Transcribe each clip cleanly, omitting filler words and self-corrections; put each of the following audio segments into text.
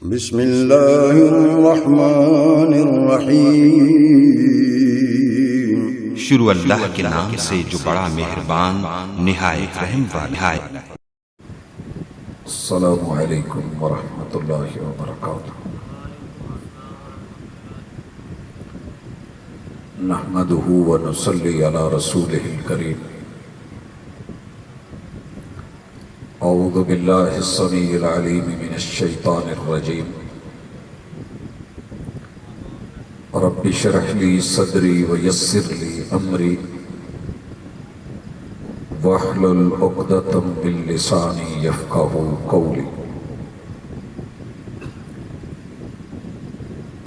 بسم اللہ الرحمن الرحیم۔ شروع اللہ کے نام سے جو بڑا مہربان نہایت رحم والا ہے۔ السلام علیکم ورحمۃ اللہ وبرکاتہ۔ نحمدہ ونصلی علی رسولہ الکریم۔ اعوذ باللہ السمیع العلیم من الشیطان الرجیم۔ رب اشرح لی صدری ویسر لی امری واحلل عقدۃ من لسانی یفقہوا قولی۔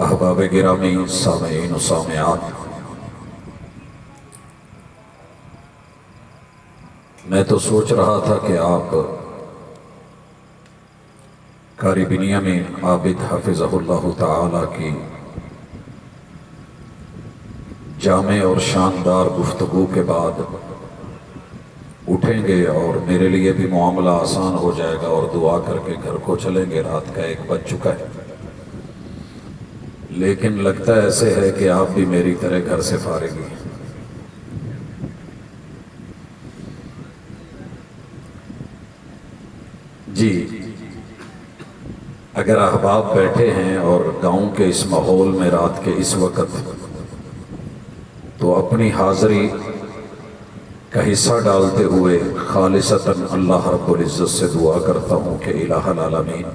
احباب گرامی، سامعین و سامعات، میں تو سوچ رہا تھا کہ آپ قاری بنیامین عابد حفظہ اللہ تعالی کی جامع اور شاندار گفتگو کے بعد اٹھیں گے اور میرے لیے بھی معاملہ آسان ہو جائے گا اور دعا کر کے گھر کو چلیں گے۔ رات کا 1 بج چکا ہے، لیکن لگتا ایسے ہے کہ آپ بھی میری طرح گھر سے فارغ ہیں۔ جی، اگر احباب بیٹھے ہیں اور گاؤں کے اس ماحول میں رات کے اس وقت، تو اپنی حاضری کا حصہ ڈالتے ہوئے خالصتاً اللہ رب العزت سے دعا کرتا ہوں کہ الہ العالمین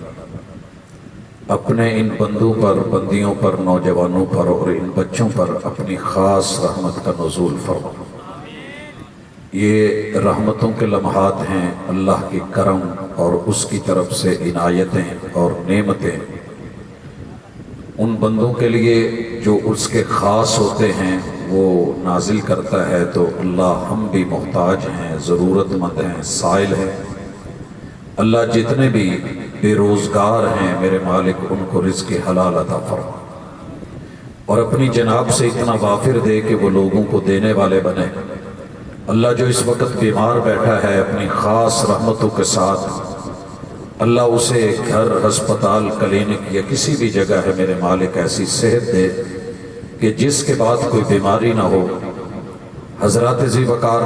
اپنے ان بندوں پر، بندیوں پر، نوجوانوں پر اور ان بچوں پر اپنی خاص رحمت کا نزول فرما۔ یہ رحمتوں کے لمحات ہیں، اللہ کی کرم اور اس کی طرف سے عنایتیں اور نعمتیں ان بندوں کے لیے جو اس کے خاص ہوتے ہیں وہ نازل کرتا ہے۔ تو اللہ، ہم بھی محتاج ہیں، ضرورت مند ہیں، سائل ہیں۔ اللہ جتنے بھی بے روزگار ہیں میرے مالک، ان کو رزق حلال عطا فرما اور اپنی جناب سے اتنا وافر دے کہ وہ لوگوں کو دینے والے بنے۔ اللہ جو اس وقت بیمار بیٹھا ہے، اپنی خاص رحمتوں کے ساتھ اللہ اسے گھر، ہسپتال، کلینک یا کسی بھی جگہ ہے میرے مالک ایسی صحت دے کہ جس کے بعد کوئی بیماری نہ ہو۔ حضرات ذی وقار،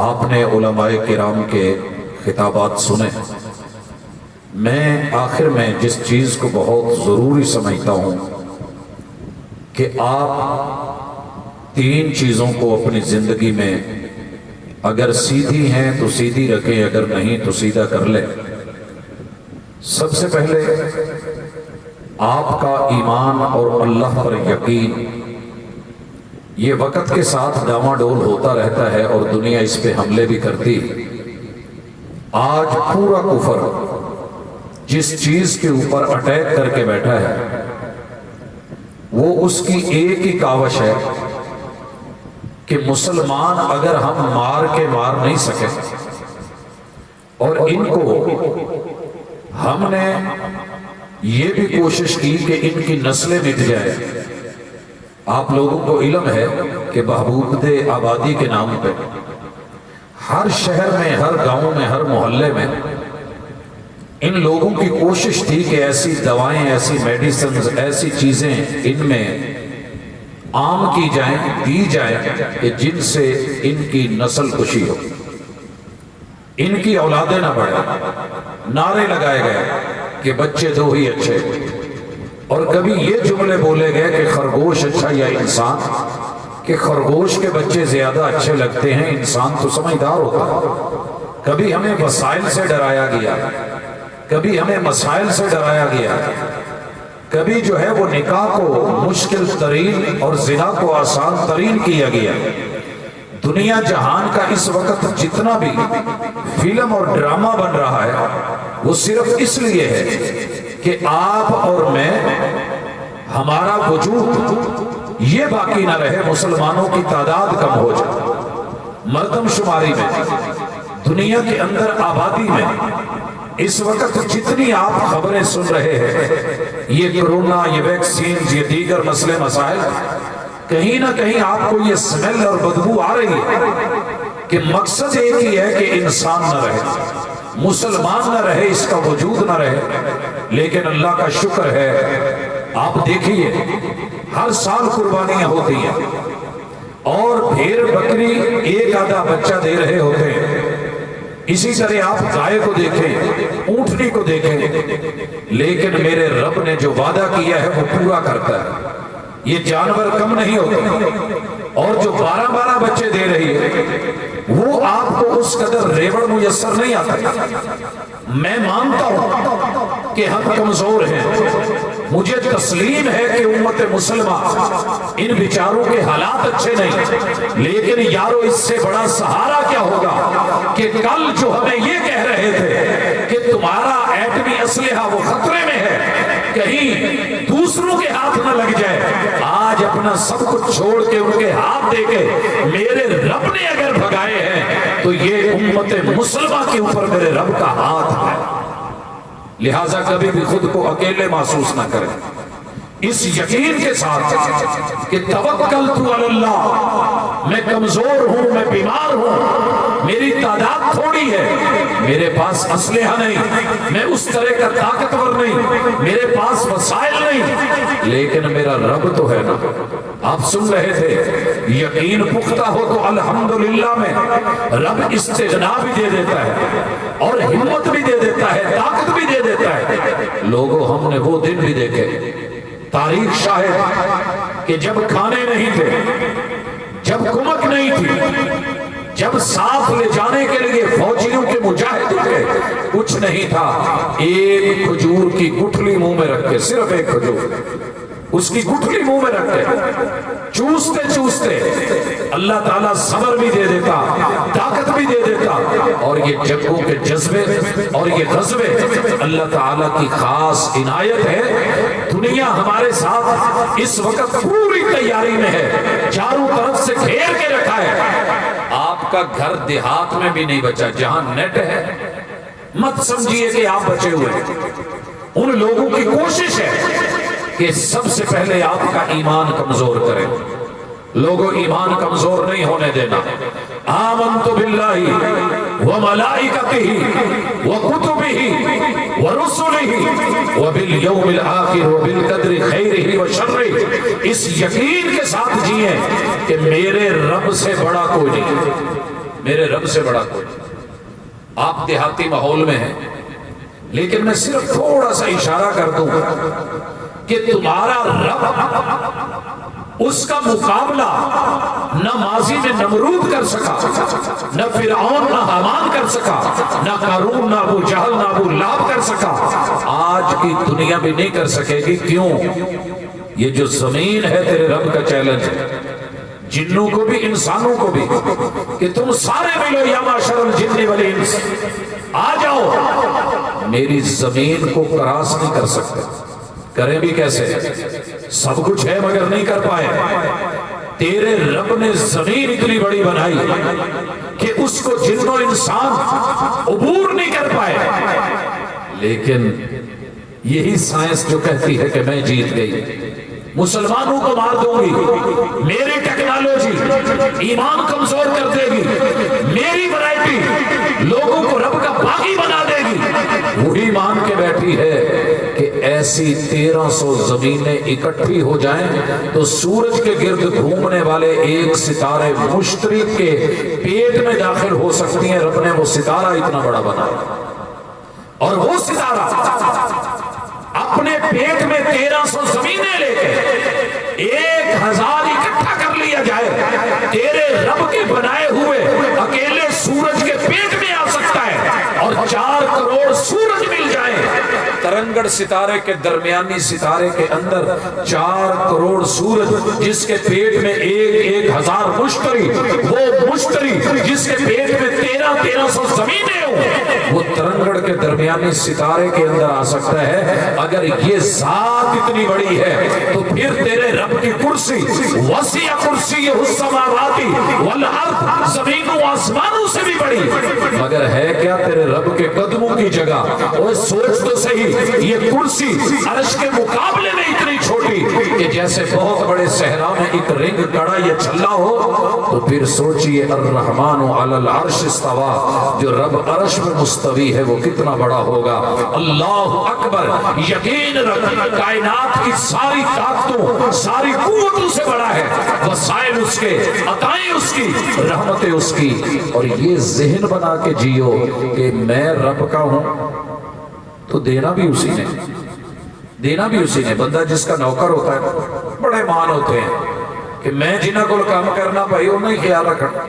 آپ نے علماء کرام کے خطابات سنے۔ میں آخر میں جس چیز کو بہت ضروری سمجھتا ہوں کہ آپ 3 چیزوں کو اپنی زندگی میں اگر سیدھی ہیں تو سیدھی رکھیں، اگر نہیں تو سیدھا کر لیں۔ سب سے پہلے آپ کا ایمان اور اللہ پر یقین، یہ وقت کے ساتھ ڈاما ڈول ہوتا رہتا ہے اور دنیا اس پہ حملے بھی کرتی۔ آج پورا کفر جس چیز کے اوپر اٹیک کر کے بیٹھا ہے وہ اس کی ایک ہی کاوش ہے کہ مسلمان اگر ہم مار نہیں سکے، اور ان کو ہم نے یہ بھی کوشش کی کہ ان کی نسلیں مٹ جائے۔ آپ لوگوں کو علم ہے کہ بہبود آبادی کے نام پہ ہر شہر میں، ہر گاؤں میں، ہر محلے میں ان لوگوں کی کوشش تھی کہ ایسی دوائیں، ایسی میڈیسنز، ایسی چیزیں ان میں عام کی جائیں، دی جائیں کہ جن سے ان کی نسل کشی ہو، ان کی اولادیں نہ بڑھیں۔ نعرے لگائے گئے کہ بچے 2 ہی اچھے، اور کبھی یہ جملے بولے گئے کہ خرگوش اچھا یا انسان، کہ خرگوش کے بچے زیادہ اچھے لگتے ہیں، انسان تو سمجھدار ہوتا ہے۔ کبھی ہمیں وسائل سے ڈرایا گیا، کبھی ہمیں مسائل سے ڈرایا گیا، کبھی جو ہے وہ نکاح کو مشکل ترین اور زنا کو آسان ترین کیا گیا۔ دنیا جہان کا اس وقت جتنا بھی فلم اور ڈرامہ بن رہا ہے وہ صرف اس لیے ہے کہ آپ اور میں، ہمارا وجود یہ باقی نہ رہے، مسلمانوں کی تعداد کم ہو جائے۔ مردم شماری میں، دنیا کے اندر آبادی میں اس وقت جتنی آپ خبریں سن رہے ہیں، یہ کرونا، یہ ویکسین، یہ دیگر مسئلے مسائل، کہیں نہ کہیں آپ کو یہ سمیل اور بدبو آ رہی ہے کہ مقصد ایک ہی ہے کہ انسان نہ رہے۔ مسلمان نہ رہے، اس کا وجود نہ رہے، لیکن اللہ کا شکر ہے آپ دیکھیے ہر سال قربانیاں ہوتی ہیں اور بھیڑ بکری ایک آدھا بچہ دے رہے ہوتے ہیں، اسی طرح آپ گائے کو دیکھیں، اونٹنی کو دیکھیں، لیکن میرے رب نے جو وعدہ کیا ہے وہ پورا کرتا ہے۔ یہ جانور کم نہیں ہوتے، اور جو 12 بچے دے رہی ہے وہ آپ کو اس قدر ریوڑ میسر نہیں آتا۔ میں مانتا ہوں کہ ہم کمزور ہیں، مجھے تسلیم ہے کہ امت مسلمہ ان بیچاروں کے حالات اچھے نہیں، لیکن یارو اس سے بڑا سہارا کیا ہوگا کہ کل جو ہمیں یہ کہہ رہے تھے کہ تمہارا ایٹمی اسلحہ وہ خطرے میں ہے، کہیں دوسروں کے ہاتھ نہ لگ جائے، آج اپنا سب کچھ چھوڑ کے ان کے ہاتھ دے کے میرے رب نے اگر بھگائے ہیں تو یہ امت مسلمہ کے اوپر میرے رب کا ہاتھ ہے۔ لہٰذا کبھی بھی خود کو اکیلے محسوس نہ کریں، اس یقین کے ساتھ کہ توکلت علی اللہ، میں کمزور ہوں، میں بیمار ہوں، میری تعداد تھوڑی ہے، میرے پاس اسلحہ نہیں، میں اس طرح کا طاقتور نہیں، میرے پاس وسائل نہیں، لیکن میرا رب تو ہے نا۔ آپ سن رہے تھے یقین پختہ ہو تو الحمدللہ میں رب استغنا بھی دے دیتا ہے اور ہمت بھی دے دیتا ہے، طاقت بھی دے دیتا ہے۔ لوگوں ہم نے وہ دن بھی دیکھے، تاریخ شاہد کہ جب کھانے نہیں تھے، جب کمک نہیں تھی، جب ساتھ لے جانے کے لیے فوجیوں کے مجاہد تھے، کچھ نہیں تھا، ایک کھجور کی گٹھلی منہ میں رکھ کے، صرف ایک کھجور، اس کی گٹھلی منہ میں رکھ کے چوستے چوستے اللہ تعالیٰ صبر بھی دے دیتا، طاقت بھی دے دیتا، اور یہ جنگوں کے جذبے اور یہ غزوے اللہ تعالیٰ کی خاص عنایت ہے۔ دنیا ہمارے ساتھ اس وقت پوری تیاری میں ہے، چاروں طرف سے گھیر کے رکھا ہے۔ آپ کا گھر دیہات میں بھی نہیں بچا، جہاں نیٹ ہے مت سمجھیے کہ آپ بچے ہوئے۔ ان لوگوں کی کوشش ہے کہ سب سے پہلے آپ کا ایمان کمزور کریں۔ لوگوں ایمان کمزور نہیں ہونے دینا۔ آمنت باللہ وملائکتہ وکتبہ ورسلہ وبالیوم الآخر وبالقدر خیرہ وشرہ، اس یقین کے ساتھ جئیں کہ میرے رب سے بڑا کوئی نہیں، میرے رب سے بڑا کوئی نہیں۔ آپ دیہاتی ماحول میں ہیں، لیکن میں صرف تھوڑا سا اشارہ کر دوں کہ تمہارا رب اس کا مقابلہ نہ ماضی میں نمرود کر سکا، نہ فرعون نہ حامان کر سکا، نہ قارون نہ ابو جہل نہ ابو لہب کر سکا، آج کی دنیا بھی نہیں کر سکے گی۔ کیوں؟ یہ جو زمین ہے تیرے رب کا چیلنج ہے، جنوں کو بھی انسانوں کو بھی، کہ تم سارے ملو یا معشر الجن والانس، آ جاؤ، میری زمین کو کراس نہیں کر سکتے۔ کریں بھی کیسے؟ سب کچھ ہے مگر نہیں کر پائے۔ تیرے رب نے زمین اتنی بڑی بنائی کہ اس کو جن و انسان عبور نہیں کر پائے، لیکن یہی سائنس جو کہتی ہے کہ میں جیت گئی، مسلمانوں کو مار دوں گی، میری ٹیکنالوجی ایمان کمزور کر دے گی، میری ورائٹی لوگوں کو رب کا باغی بنا دے گی، وہی مان کے بیٹھی ہے کہ ایسی 1300 زمینیں اکٹھی ہو جائیں تو سورج کے گرد گھومنے والے ایک ستارے مشتری کے پیٹ میں داخل ہو سکتی ہیں۔ رب نے وہ ستارہ اتنا بڑا بنایا، اور وہ ستارہ اپنے پیٹ میں 1300 زمینیں لے کے 1000 اکٹھا کر لیا جائے، تیرے رب کے بنائے ہوئے اکیلے سورج کے پیٹ میں آ سکتا ہے، اور 4 کروڑ سورج مل جائیں، ترنگڑ ستارے کے درمیانی ستارے کے اندر 4 کروڑ سورج، جس کے پیٹ میں 1000 مشتری، وہ مشتری جس کے پیٹ میں 1300 زمینیں ہوں، وہ ترنگڑ کے درمیانی ستارے کے اندر آ سکتا ہے۔ اگر یہ ذات اتنی بڑی ہے تو پھر تیرے رب کی کرسی وسیع کرسی السماوات والارض، زمینوں آسمانوں سے بھی بڑی، مگر ہے کیا تیرے رب کے قدموں کی جگہ؟ اور سوچ تو صحیح، یہ کرسی عرش کے مقابلے میں اتنی چھوٹی کہ جیسے بہت بڑے صحرا میں ایک رنگ کڑا یا چھلا ہو، تو پھر سوچئے الرحمن علی العرش استوا، جو رب عرش میں مستوی ہے وہ کتنا بڑا ہوگا۔ اللہ اکبر، یقین رکھ کائنات کی ساری طاقتوں ساری قوتوں سے بڑا ہے، وسائل اس کے، عطائیں اس کی، رحمتیں اس کی۔ اور یہ ذہن بنا کے جیو کہ میں رب کا ہوں تو دینا بھی اسی نے، دینا بھی اسی نے۔ بندہ جس کا نوکر ہوتا ہے بڑے مان ہوتے ہیں کہ میں جنہاں کو کام کرنا پائی انہوں ہی خیال رکھنا،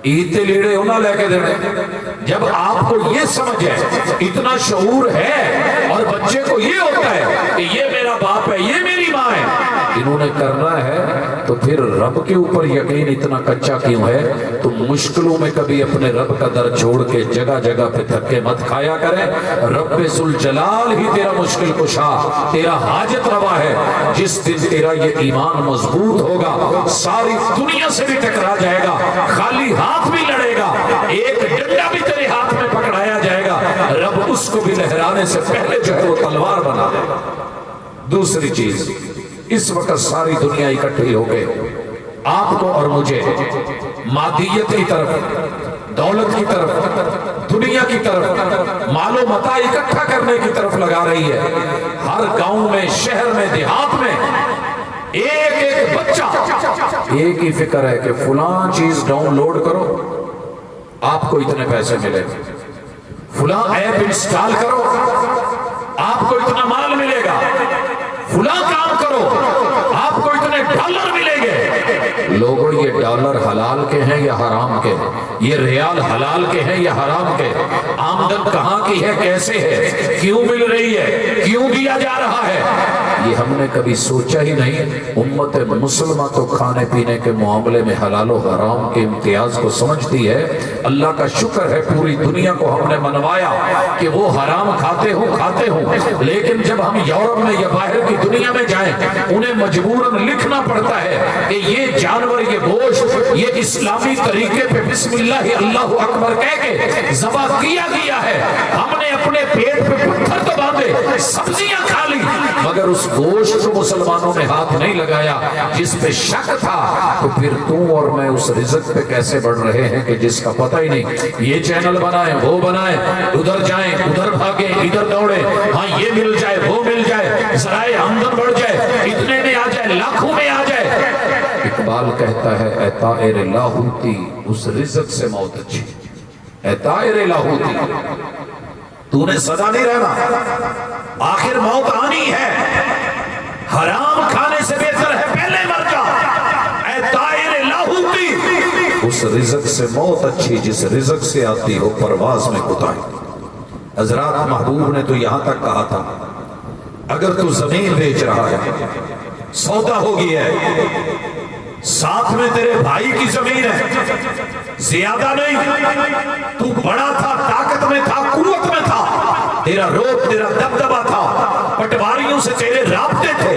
عید تے لیڑے انہاں لے کے دینے۔ جب آپ کو یہ سمجھ ہے، اتنا شعور ہے، اور بچے کو یہ ہوتا ہے کہ یہ میرا باپ ہے، یہ میری ماں ہے، انہوں نے کرنا ہے، تو پھر رب کے اوپر یقین اتنا کچا کیوں ہے؟ تو مشکلوں میں کبھی اپنے رب کا در چھوڑ کے جگہ جگہ پہ دھکے مت کھایا کریں۔ رب ذوالجلال ہی تیرا مشکل کشا، تیرا حاجت روا ہے۔ جس دن تیرا یہ ایمان مضبوط ہوگا، ساری دنیا سے بھی ٹکرا جائے گا، خالی ہاتھ بھی لڑے گا، ایک ڈنڈا بھی تیرے ہاتھ میں پکڑایا جائے گا، رب اس کو بھی لہرانے سے پہلے جو ہے وہ تلوار بنا دے گا۔ دوسری چیز، اس وقت ساری دنیا اکٹھی ہو گئے آپ کو اور مجھے مادیت کی طرف، دولت کی طرف، دنیا کی طرف، مال و متاع اکٹھا کرنے کی طرف لگا رہی ہے۔ ہر گاؤں میں، شہر میں، دیہات میں ایک ایک بچہ ایک ہی فکر ہے کہ فلاں چیز ڈاؤن لوڈ کرو آپ کو اتنے پیسے ملے، فلاں ایپ انسٹال کرو آپ کو اتنا مال ملے گا، فلاں کام کرو آپ کو اتنے ڈالر ملیں گے۔ لوگوں، یہ ڈالر حلال کے ہیں یا حرام کے؟ یہ ریال حلال کے ہیں یا حرام کے؟ آمدن کہاں کی ہے، کیسے ہے، کیوں مل رہی ہے، کیوں دیا جا رہا ہے؟ یہ ہم نے کبھی سوچا ہی نہیں۔ امت مسلمہ تو کھانے پینے کے معاملے میں حلال و حرام کے امتیاز کو سمجھتی ہے۔ اللہ کا شکر ہے پوری دنیا کو ہم نے منوایا کہ وہ حرام کھاتے ہوں، لیکن جب ہم یورپ میں یا باہر کی دنیا میں جائیں انہیں مجبوراً لکھنا پڑتا ہے کہ یہ جانور، یہ گوشت، یہ اسلامی طریقے پہ بسم اللہ اللہ اکبر کہہ کے ذبح کیا گیا ہے۔ ہم نے اپنے پیٹ پہ پتھر تو باندھے، سبزیاں کھا لی، مگر اس گوشت کو مسلمانوں نے ہاتھ نہیں لگایا۔ جس پہ شک تھا تو پھر تم اور میں اس رزق پہ کیسے بڑھ رہے ہیں کہ جس کا پتہ ہی نہیں۔ یہ چینل بنائیں، وہ بنائیں، ادھر جائیں، ادھر بھاگیں، ادھر دوڑیں، ہاں یہ مل جائے، وہ مل جائے، ذرائع آمدن بڑھ جائے، اتنے میں آ جائے، لاکھوں میں آ جائے۔ اقبال کہتا ہے اے طائر لاہوتی، اس رزق سے موت اچھی۔ اے طائر لاہوتی، تو نے سدا نہیں رہنا، آخر موت آنی ہے، حرام کھانے سے بہتر ہے پہلے مر جا۔ اے طائر لاہوتی، اس رزق سے موت اچھی جس رزق سے آتی ہو پرواز میں کوتاہی۔ حضرات، محبوب نے تو یہاں تک کہا تھا اگر تو زمین بیچ رہا ہے، سودا ہو گیا ہے، ساتھ میں تیرے بھائی کی زمین ہے، زیادہ نہیں، تو بڑا تھا، طاقت میں تھا، قوت میں تھا، تیرا روب، تیرا دبدبا تھا، پٹواریوں سے تیرے رابطے تھے،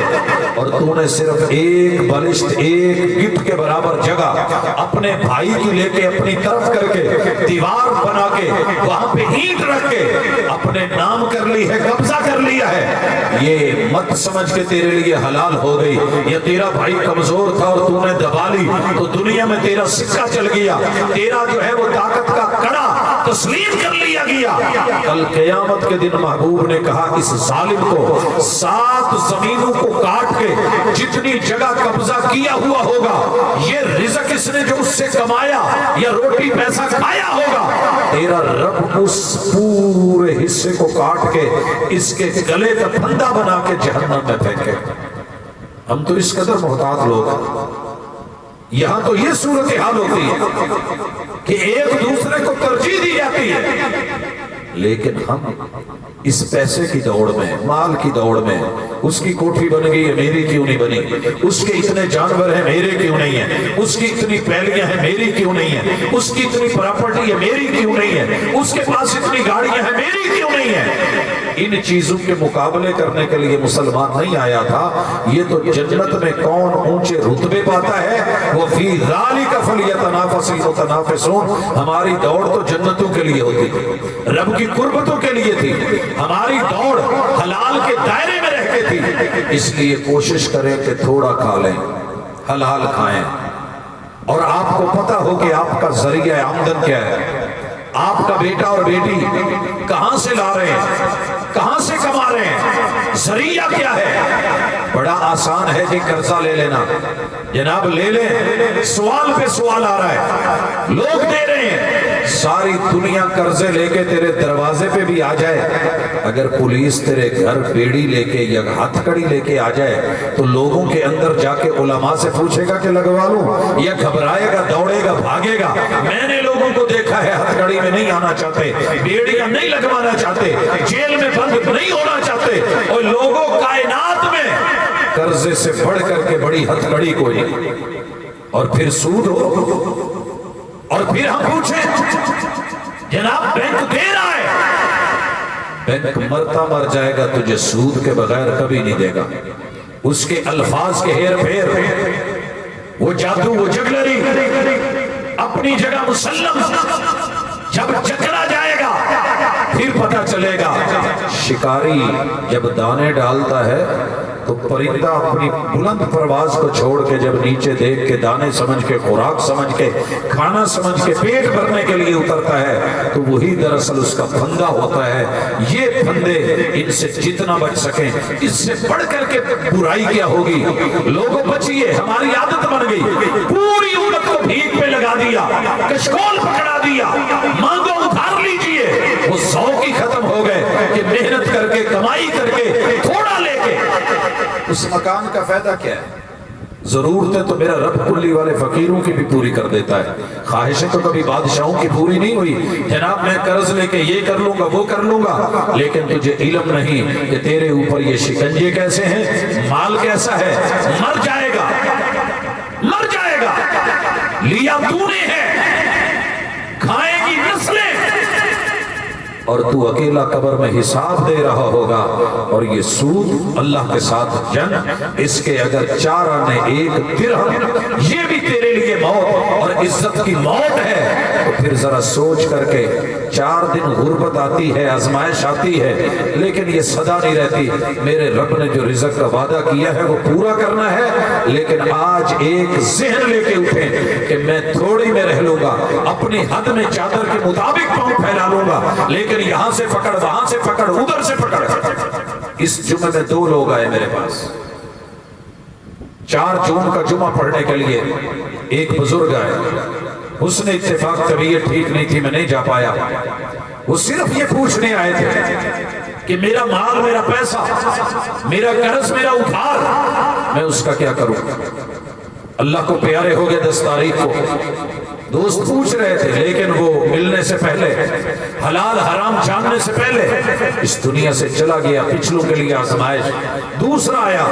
اور تو نے صرف ایک بلشت، ایک گٹ کے برابر جگہ اپنے بھائی کی لے کے اپنی طرف کر کے دیوار بنا کے وہاں پہ اینٹ رکھ کے اپنے نام کر لی ہے، قبضہ کر لیا ہے۔ یہ مت سمجھ کے تیرے لیے حلال ہو گئی، یہ تیرا بھائی کمزور تھا اور تو نے دبا لی تو دنیا میں تیرا سکہ چل گیا، تیرا جو ہے وہ طاقت کا کڑا تسلیم کر لیا گیا۔ کل قیامت کے دن محبوب نے کہا اس ظالم کو 7 زمینوں کو کاٹ کے جتنی جگہ قبضہ کیا ہوا ہوگا، یہ رزق اس نے جو اس سے کمایا یا روٹی پیسہ کھایا ہوگا، تیرا رب اس پورے حصے کو کاٹ کے اس کے گلے کا پھندا بنا کے جہنم میں پھینکے۔ ہم تو اس قدر محتاط لوگ ہیں، یہاں تو یہ صورتحال ہوتی ہے کہ ایک دوسرے کو ترجیح دی جاتی ہے، لیکن ہم اس پیسے کی دوڑ میں، مال کی دوڑ میں، اس کی کوٹھی بن گئی ہے میری کیوں نہیں بنی، اس کے اتنے جانور ہیں میرے کیوں نہیں ہیں، اس کی اتنی پہلیاں ہیں میری کیوں نہیں ہیں، اس کی اتنی پراپرٹی ہے میری کیوں نہیں ہے، اس کے پاس اتنی گاڑیاں ہیں میری کیوں نہیں ہیں۔ ان چیزوں کے مقابلے کرنے کے لیے مسلمان نہیں آیا تھا۔ یہ تو جنت میں کون اونچے رتبے پاتا ہے، وَفِي ذَلِكَ فَلْيَتَنَافَسِ الْمُتَنَافِسُونَ۔ ہماری دوڑ تو جنتوں کے لیے ہوتی تھی، رب کی قربتوں کے لیے تھی، ہماری دوڑ حلال کے دائرے میں رہ کے تھی، اس لیے کوشش کریں کہ تھوڑا کھا لیں، حلال کھائیں، اور آپ کو پتہ ہو کہ آپ کا ذریعہ آمدن کیا ہے، آپ کا بیٹا اور بیٹی کہاں سے لا رہے ہیں، کہاں سے کما رہے ہیں، ذریعہ کیا ہے۔ بڑا آسان ہے جی قرضہ لے لینا، جناب لے لیں، سوال پہ سوال آ رہا ہے، لوگ دے رہے ہیں، ساری دنیا قرضے لے کے تیرے دروازے پہ بھی آ جائے، اگر پولیس تیرے گھر بیڑی لے کے یا ہتھ کڑی لے کے آ جائے تو لوگوں کے اندر جا کے علماء سے پوچھے گا کہ لگوا لوں، یا گھبرائے گا، دوڑے گا، بھاگے گا۔ میں نے لوگوں کو دیکھا ہے ہتھ کڑی میں نہیں آنا چاہتے، بیڑیاں نہیں لگوانا چاہتے، جیل میں بند نہیں ہونا چاہتے، اور لوگوں کائنات میں قرضے سے بڑھ کر کے بڑی ہتھ کڑی کوئی نہیں، اور پھر سود ہو، اور پھر ہم پوچھیں جناب بینک دے رہا ہے، بینک مرتا مر جائے گا، تجھے سود کے بغیر کبھی نہیں دے گا۔ اس کے الفاظ کے ہیر پھیر، وہ جادو، وہ جگلری اپنی جگہ مسلم، جب چکرا جائے گا پھر پتہ چلے گا۔ شکاری جب دانے ڈالتا ہے تو پرندہ اپنی بلند پرواز کو چھوڑ کے جب نیچے دیکھ کے دانے سمجھ کے، خوراک سمجھ کے، کھانا سمجھ کے پیٹ بھرنے کے لیے اترتا ہے، تو وہی دراصل اس کا پھندا ہوتا ہے۔ یہ پھندے، ان سے جتنا بچ سکیں، اس سے بڑھ کر کے برائی کیا ہوگی۔ لوگوں بچیے، ہماری عادت بن گئی، پوری امت کو بھیک پہ لگا دیا، کشکول پکڑا دیا، مانگو ادھار لیجئے، وہ ذوق ہی ختم ہو گئے کہ محنت کر کے، کمائی کر کے، تھوڑا لے کے اس مکان کا فائدہ کیا ہے۔ ضرورتیں تو میرا رب کلی والے فقیروں کی بھی پوری کر دیتا ہے، خواہشیں تو کبھی بادشاہوں کی پوری نہیں ہوئی۔ جناب میں قرض لے کے یہ کر لوں گا، وہ کر لوں گا، لیکن تجھے علم نہیں کہ تیرے اوپر یہ شکنجے کیسے ہیں، مال کیسا ہے، مر جائے گا، مر جائے گا، لیا تو نے ہے، کھائے گی نسلیں، اور تو اکیلا قبر میں حساب دے رہا ہوگا۔ اور یہ سود اللہ کے ساتھ جنگ، اس کے اگر 4 آنے 1 درہم، یہ بھی تیرے لیے موت اور عزت کی موت ہے، تو پھر ذرا سوچ کر کے 4 دن غربت آتی ہے، آزمائش آتی ہے، لیکن یہ سدا نہیں رہتی۔ میرے رب نے جو رزق کا وعدہ کیا ہے وہ پورا کرنا ہے، لیکن آج ایک ذہن لے کے اٹھیں کہ میں تھوڑی میں رہ لوں گا، اپنی حد میں چادر کے مطابق پاؤں پھیلا لوں گا، لیکن یہاں سے پکڑ، وہاں سے پکڑ، ادھر سے پکڑ۔ اس جمعے میں 2 لوگ آئے میرے پاس، 4 جون کا جمعہ پڑھنے کے لیے۔ ایک بزرگ آئے، حسن اتفاق طبیعت ٹھیک نہیں تھی، میں نہیں جا پایا، وہ صرف یہ پوچھنے آئے تھے کہ میرا مال، میرا پیسہ، میرا قرض، میرا ادھار، میں اس کا کیا کروں۔ اللہ کو پیارے ہو گئے 10 تاریخ کو، دوست پوچھ رہے تھے، لیکن وہ ملنے سے پہلے، حلال حرام جاننے سے پہلے اس دنیا سے چلا گیا۔ پچھلوں کے لیے آزمائش۔ دوسرا آیا،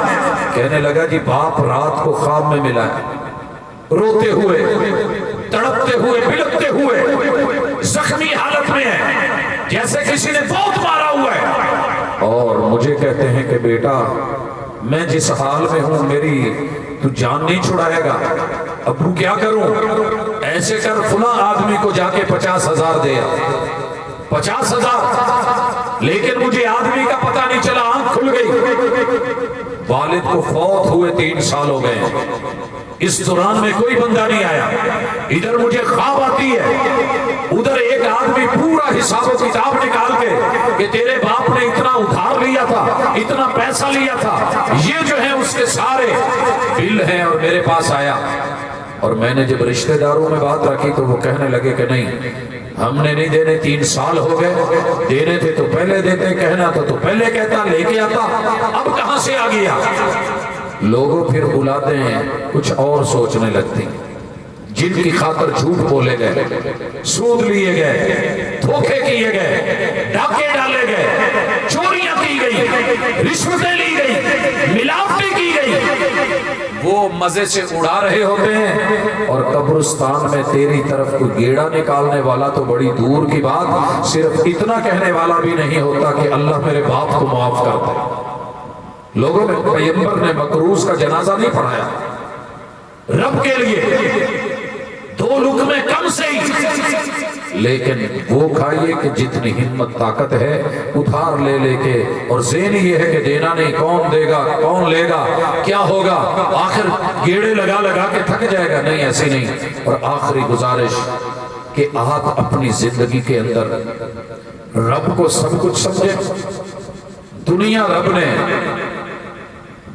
کہنے لگا جی باپ رات کو خواب میں ملا ہے، روتے ہوئے، تڑپتے ہوئے، بلکتے ہوئے، زخمی حالت میں ہے، جیسے کسی نے بہت مارا ہوا ہے، اور مجھے کہتے ہیں کہ بیٹا میں جس حال میں ہوں، میری تو جان نہیں چھڑائے گا، ابو کیا کروں؟ ایسے کر فلاں آدمی کو جا کے 50,000 دے، 50,000، لیکن مجھے آدمی کا پتہ نہیں چلا، آنکھ کھل گئی۔ والد کو فوت ہوئے 3 سال ہو گئے، اس دوران میں کوئی بندہ نہیں آیا۔ ادھر مجھے خواب آتی ہے، ادھر ایک آدمی پورا حساب و کتاب نکال کے کہ تیرے باپ نے اتنا ادھار لیا تھا، اتنا پیسہ لیا تھا، یہ جو ہے اس کے سارے بل ہیں، اور میرے پاس آیا۔ اور میں نے جب رشتہ داروں میں بات رکھی تو وہ کہنے لگے کہ نہیں، ہم نے نہیں دینے، 3 سال ہو گئے، دینے تھے تو پہلے دیتے، کہنا تھا تو پہلے کہتا، لے کے آتا، اب کہاں سے آ گیا۔ لوگوں پھر بلاتے ہیں، کچھ اور سوچنے لگتے ہیں، جن کی خاطر جھوٹ بولے گئے، سود لیے گئے، دھوکے کیے گئے، ڈاکے ڈالے گئے، چوریاں کی گئی، رشوتیں لی گئی، ملاوٹیں کی گئی، وہ مزے سے اڑا رہے ہوتے ہیں، اور قبرستان میں تیری طرف کوئی گیڑا نکالنے والا تو بڑی دور کی بات، صرف اتنا کہنے والا بھی نہیں ہوتا کہ اللہ میرے باپ کو معاف کر دے۔ لوگوں میں پیغمبر نے مقروض کا جنازہ نہیں پڑھایا، رب کے لیے 2 لقمے کم سے ہی لیکن وہ کھائیے کہ جتنی ہمت طاقت ہے ادھار لے لے کے، اور ذہن یہ ہے کہ دینا نہیں، کون دے گا، کون لے گا، کیا ہوگا، آخر گیڑے لگا لگا کے تھک جائے گا، نہیں ایسے نہیں۔ اور آخری گزارش کہ آپ اپنی زندگی کے اندر رب کو سب کچھ سمجھیں۔ دنیا رب نے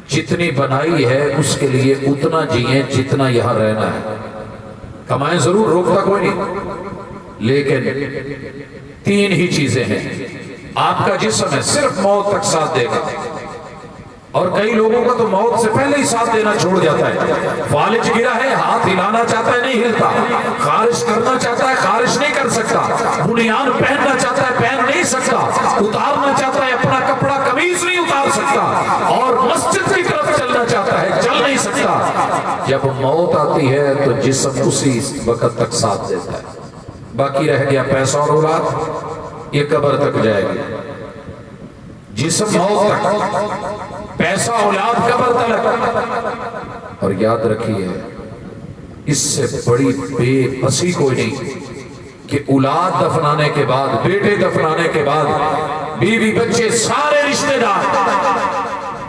جتنی بنائی ہے اس کے لیے اتنا جئیں جتنا یہاں رہنا ہے، کمائیں ضرور، روکتا کوئی نہیں، لیکن تین ہی چیزیں ہیں۔ آپ کا جسم ہے صرف موت تک ساتھ دے گا، اور کئی لوگوں کا تو موت سے پہلے ہی ساتھ دینا چھوڑ جاتا ہے۔ فالج گرا ہے، ہاتھ ہلانا چاہتا ہے نہیں ہلتا، خارش کرنا چاہتا ہے خارش نہیں کر سکتا، بنیان پہننا چاہتا ہے پہن نہیں سکتا، اتارنا چاہتا ہے اپنا کپڑا قمیض نہیں اتار سکتا، اور مسجد کی طرف چلنا چاہتا ہے چل نہیں سکتا۔ جب موت آتی ہے تو جسم اسی وقت تک ساتھ دیتا ہے، باقی رہ گیا پیسہ اور اولاد، یہ قبر تک جائے گی۔ جسم موت تک، پیسہ اولاد قبر تک۔ اور یاد رکھیے اس سے بڑی بے بسی کوئی نہیں کہ اولاد دفنانے کے بعد، بیٹے دفنانے کے بعد، بیوی بچے سارے رشتہ دار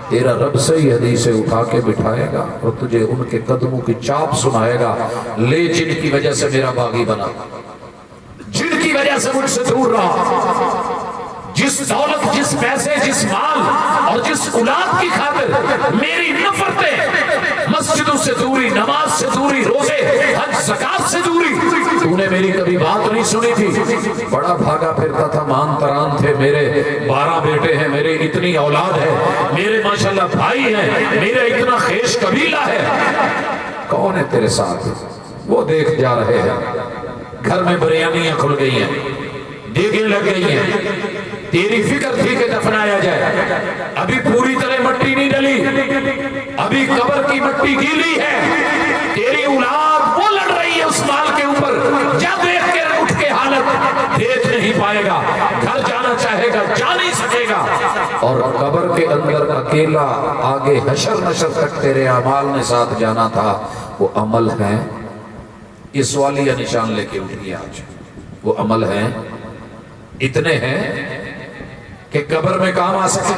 تیرا رب سے ہی حدیثیں اٹھا کے بٹھائے گا اور تجھے ان کے قدموں کی چاپ سنائے گا، لے جن کی وجہ سے میرا باغی بنا، جن کی وجہ سے مجھ سے دور رہا، جس دولت، جس پیسے، جس مال اور جس اولاد کی خاطر میری نفرتیں، مسجدوں سے دوری، نماز سے دوری، روزے، حج، زکات سے دوری، تو نے میری کبھی بات نہیں سنی تھی، بڑا بھاگا پھرتا تھا، مان تران تھے، میرے 12 بیٹے ہیں، میرے اتنی اولاد ہے، میرے ماشاءاللہ بھائی ہیں، میرے اتنا خیش قبیلہ ہے، کون ہے تیرے ساتھ؟ وہ دیکھ جا رہے ہیں، گھر میں بریانیاں کھل گئی ہیں، دیگیں لگ گئی ہیں، تیری فکر تھی کہ دفنایا جائے، ابھی پوری طرح مٹی نہیں ڈلی، ابھی قبر کی مٹی گیلی ہے، تیری اولاد وہ لڑ رہی ہے اس مال کے اوپر، جا دیکھ کے اٹھ کے حالت دیکھ نہیں پائے گا، گھر جانا چاہے گا جا نہیں سکے گا، اور قبر کے اندر اکیلا آگے حشر نشر تک تیرے اعمال نے ساتھ جانا تھا، وہ عمل ہے، یہ سوالیہ نشان لے کے اٹھیے آج، وہ عمل ہیں اتنے ہیں کہ قبر میں کام آ سکے،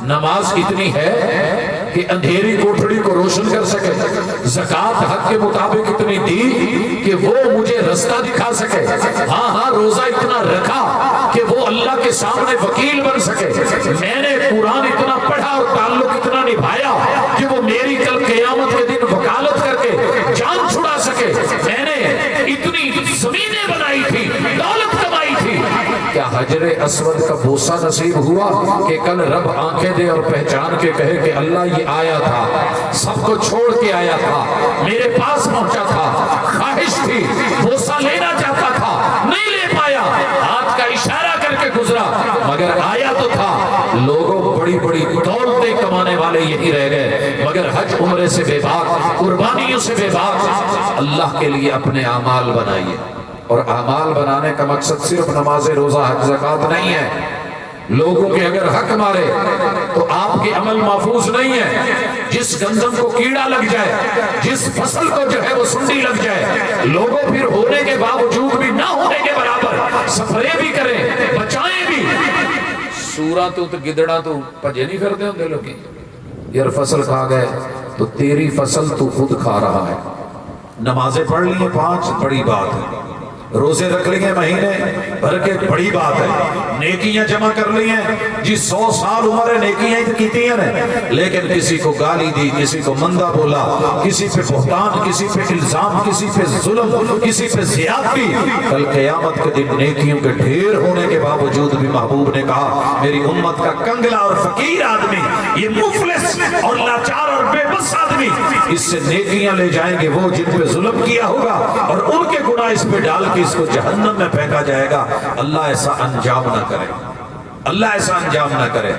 نماز اتنی ہے کہ اندھیری کوٹھڑی کو روشن کر سکے، زکات حق کے مطابق اتنی دی کہ وہ مجھے رستہ دکھا سکے، ہاں روزہ اتنا رکھا کہ وہ اللہ کے سامنے وکیل بن سکے، میں نے قرآن اتنا پڑھا اور تعلق اتنا نبھایا کہ وہ میری کل قیامت کے دن وکالت کر کے جان چھڑا سکے، میں نے اتنی زمینیں بنائی تھی، دولت کمائی تھی، کیا حجر اسود کا بوسہ نصیب ہوا کہ کل رب آنکھیں دے اور پہچان کے کہے کہ اللہ یہ آیا تھا، سب کو چھوڑ کے آیا تھا، میرے پاس پہنچا تھا، خواہش تھی، بوسہ لینا چاہتا تھا، نہیں لے پایا، ہاتھ کا اشارہ کر کے گزرا، مگر آیا تو تھا۔ لوگوں بڑی بڑی دولتیں کمانے والے یہی رہ گئے، مگر حج عمرے سے بے باک، قربانیوں سے بے باک۔ اللہ کے لیے اپنے اعمال بنائیے، اور اعمال بنانے کا مقصد صرف نماز، روزہ، حج، زکات نہیں ہے۔ لوگوں کے اگر حق مارے تو آپ کے عمل محفوظ نہیں ہے۔ جس گندم کو کیڑا لگ جائے، جس فصل کو جو ہے وہ سنڈی لگ جائے، لوگوں پھر ہونے کے باوجود بھی نہ ہونے کے برابر سفرے بھی کریں، بچائیں بھی۔ سورا تو گدڑا تو پجے نہیں پھرتے ہوں لوگ، یار فصل کھا گئے تو تیری فصل تو خود کھا رہا ہے۔ نمازیں پڑھ لی ہیں 5، بڑی بات ہے، روزے رکھ لیے مہینے بھر کے، بڑی بات ہے، نیکیاں جمع کر لی ہیں جی، 100 سال عمر نیکیاں کیتی ہیں، لیکن کسی کو گالی دی، کسی کو مندہ بولا، کسی پہ بہتان، کسی پہ الزام، کسی پہ ظلم، کسی پہ زیادتی، کل قیامت کے دن نیکیوں کے ڈھیر ہونے کے باوجود بھی محبوب نے کہا میری امت کا کنگلا اور فقیر آدمی، یہ مفلس اور لاچار اور بے بس آدمی، اس سے نیکیاں لے جائیں گے وہ جن پہ ظلم کیا ہوگا، اور ان کے گناہ اس پہ ڈال کے اس کو جہنم میں پھینکا جائے گا۔ اللہ ایسا انجام نہ کرے، اللہ ایسا انجام نہ کرے۔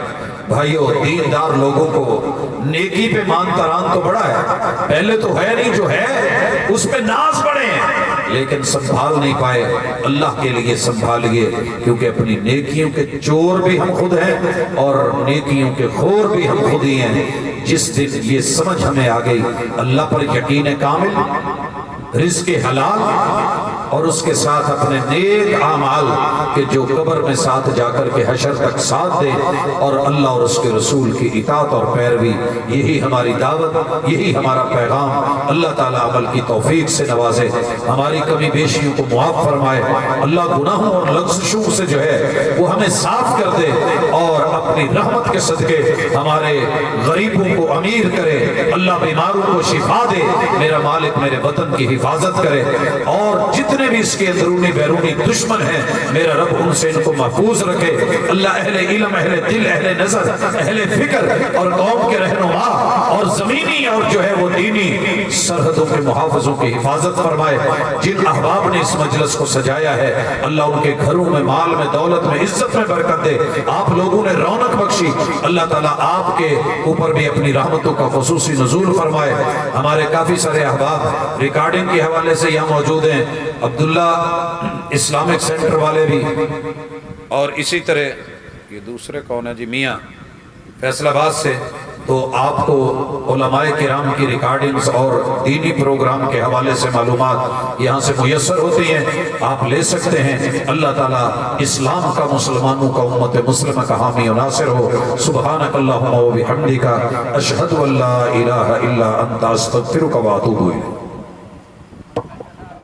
بھائیو، دیندار لوگوں کو نیکی پہ مان تران تو بڑا ہے، پہلے تو ہے نہیں، جو ہے اس پہ ناز بڑے ہیں، لیکن سنبھال نہیں پائے۔ اللہ کے لیے سنبھالیے، کیونکہ اپنی نیکیوں کے چور بھی ہم خود ہیں اور نیکیوں کے خور بھی ہم خود ہی ہیں۔ جس دن یہ سمجھ ہمیں آ گئی، اللہ پر یقین کامل، رزق حلال اور اس کے ساتھ اپنے نیک اعمال کہ جو قبر میں ساتھ جا کر کے حشر تک ساتھ دے، اور اللہ اور اس کے رسول کی اطاعت اور پیروی، یہی ہماری دعوت، یہی ہمارا پیغام۔ اللہ تعالیٰ عمل کی توفیق سے نوازے، ہماری کمی بیشیوں کو معاف فرمائے، اللہ گناہوں اور لغزشوں سے جو ہے وہ ہمیں صاف کر دے، اور اپنی رحمت کے صدقے ہمارے غریبوں کو امیر کرے، اللہ بیماروں کو شفا دے، میرا مالک میرے وطن کی حفاظت کرے، اور جتنے بھی اس کے اندرونی بیرونی دشمن ہیں میرا رب ان سے ان کو محفوظ رکھے۔ اللہ اہل علم، اہل دل، اہل نظر، اہل فکر اور قوم کے رہنما اور زمینی اور جو ہے وہ دینی سرحدوں کے محافظوں کی حفاظت فرمائے۔ جن احباب نے اس مجلس کو سجایا ہے اللہ ان کے گھروں میں، مال میں، دولت میں، عزت میں برکت دے۔ آپ لوگوں نے رونق بخشی، اللہ تعالیٰ آپ کے اوپر بھی اپنی رحمتوں کا خصوصی نزول فرمائے۔ ہمارے کافی سارے احباب ریکارڈنگ کے حوالے سے یہاں موجود ہیں، عبداللہ اسلامک سینٹر والے بھی، اور اسی طرح یہ دوسرے کون ہیں جی، میاں فیصل آباد سے۔ تو آپ کو علماء کرام کی ریکارڈنگز اور دینی پروگرام کے حوالے سے معلومات یہاں سے میسر ہوتی ہیں، آپ لے سکتے ہیں۔ اللہ تعالیٰ اسلام کا، مسلمانوں کا، امت مسلمہ کا حامی و ناصر ہو۔ سبحانک اللہم و بحمدک، اشہد ان لا الہ الا انت، استغفرک و اتوب الیک۔